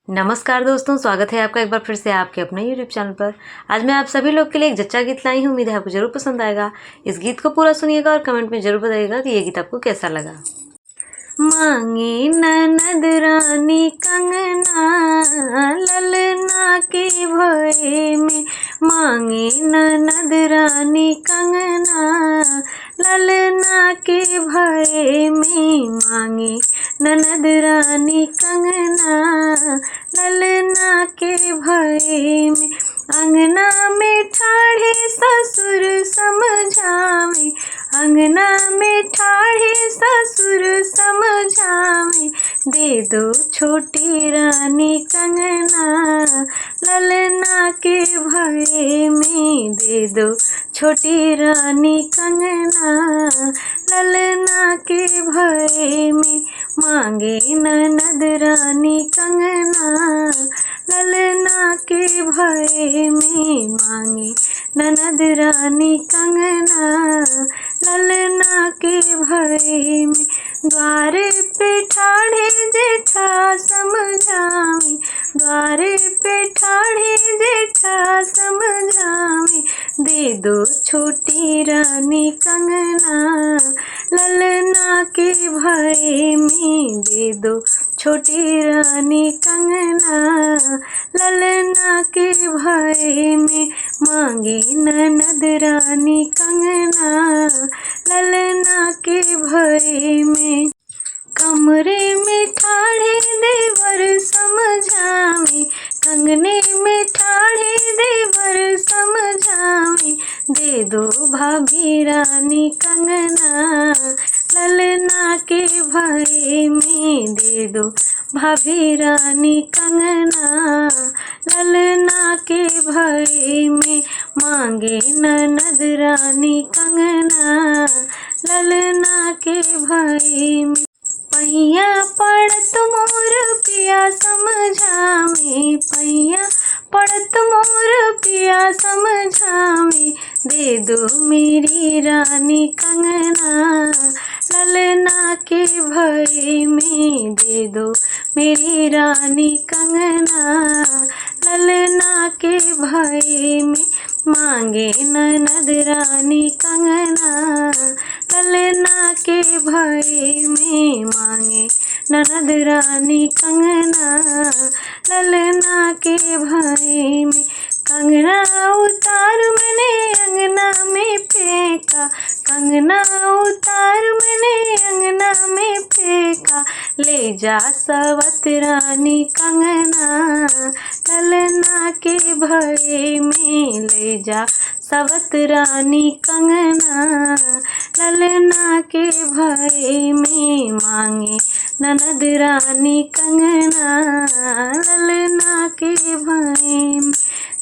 नमस्कार दोस्तों, स्वागत है आपका एक बार फिर से आपके अपने YouTube चैनल पर। आज मैं आप सभी लोग के लिए एक जच्चा गीत लाई हूँ। उम्मीद है आपको जरूर पसंद आएगा। इस गीत को पूरा सुनिएगा और कमेंट में जरूर बताइएगा कि ये गीत आपको कैसा लगा। मांगे ननद रानी कंगना ललना के भय में, मांगे ननद रानी कंगना ललना के भय में, मांगे ननद रानी कंगना ललना के भय में। अंगना में ठाढ़े ससुर समझावे, अंगना में ठाढ़े ससुर समझावे, दे दो छोटी रानी कंगना ललना के भय में, दे दो छोटी रानी कंगना ललना के भय में। मांगे ननद रानी कंगना ललना के भय में, मांगे ननद रानी कंगना ललना के भय में। द्वारे पे ठाढ़े जेठा समझावे, द्वारे पे ठाढ़े जेठा समझावे, दे दो छोटी रानी कंगना ललना के भय में, दे दो छोटी रानी कंगना ललना के भय में। मांगे ननद रानी कंगना ललना के भय में। कमरे में ठाढ़े देवर समझावे, कंगने में ठाढ़े देवर समझावे, दे दो भाभी रानी कंगना ललना के भय में, दे दो भाभी रानी कंगना ललना के भय में। मांगे ननद रानी कंगना ललना के भय में। पैया पड़त मोर पिया समझावे, पैया पड़त मोर पिया समझावे, दे दो मेरी रानी कंगना ललना के भय में, दे दो मेरी रानी कंगना ललना के भय में। मांगे ननद रानी कंगना ललना के भय में, मांगे ननद रानी कंगना ललना के भय में। कंगना उतार मैंने अंगना में फेंका, कंगना उतार मैंने अंगना में फेंका, ले जा सवत रानी कंगना ललना के भय में, ले जा सवत रानी कंगना ललना के भय में। मांगे ननद रानी कंगना ललना के भय में।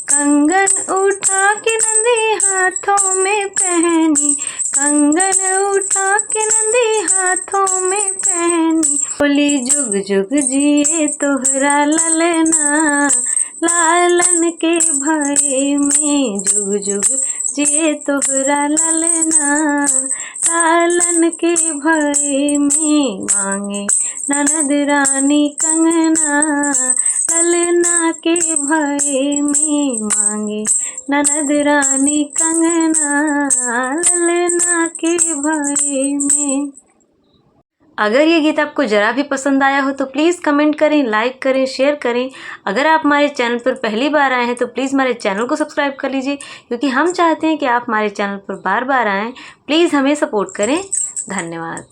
कंगन उठा के नंदी हाथों में पहनी, कंगन उठा के नंदी हाथों में पहनी, बोली जुग जुग जिए तोहरा ललना लालन के भय में, जुग जुग जिए तोहरा ललना लालन के भय में। मांगे ननद रानी कंगना ललना के भय में, मांगे ननद रानी कंगना ललना के भय में। अगर ये गीत आपको ज़रा भी पसंद आया हो तो प्लीज़ कमेंट करें, लाइक करें, शेयर करें। अगर आप हमारे चैनल पर पहली बार आए हैं तो प्लीज़ हमारे चैनल को सब्सक्राइब कर लीजिए, क्योंकि हम चाहते हैं कि आप हमारे चैनल पर बार बार आएँ। प्लीज़ हमें सपोर्ट करें। धन्यवाद।